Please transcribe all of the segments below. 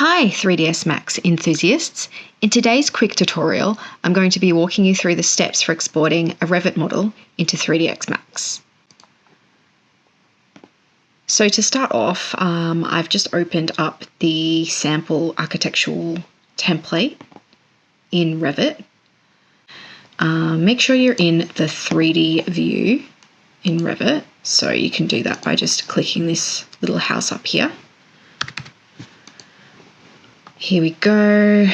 Hi 3ds Max enthusiasts. In today's quick tutorial, I'm going to be walking you through the steps for exporting a Revit model into 3ds Max. So to start off, I've just opened up the sample architectural template in Revit. Make sure you're in the 3D view in Revit. So you can do that by just clicking this little house up here. Here we go,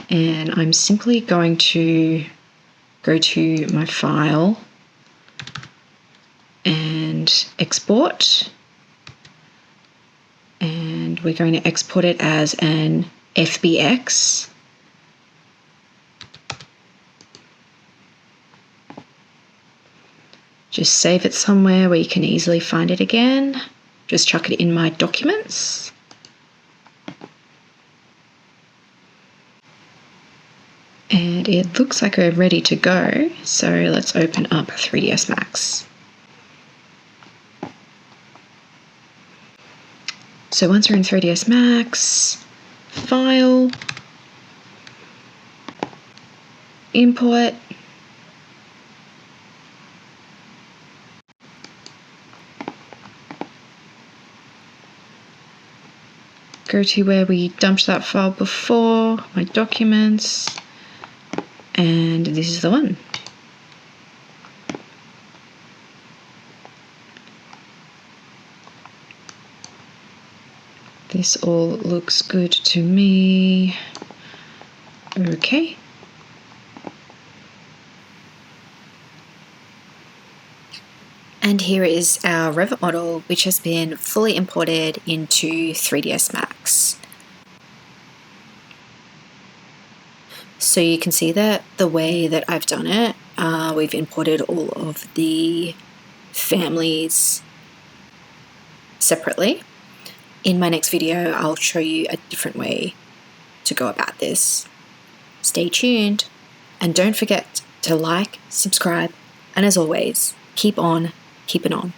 and I'm simply going to go to my file and export, and we're going to export it as an FBX. Just save it somewhere where you can easily find it again. Just chuck it in my documents. And it looks like we're ready to go, so let's open up 3ds Max. So once we're in 3ds Max, File, Import, go to where we dumped that file before, my documents, and this is the one. This all looks good to me. Okay. And here is our Revit model, which has been fully imported into 3ds Max. So you can see that the way that I've done it, we've imported all of the families separately. In my next video, I'll show you a different way to go about this. Stay tuned, and don't forget to like, subscribe, and as always, keep on keeping on.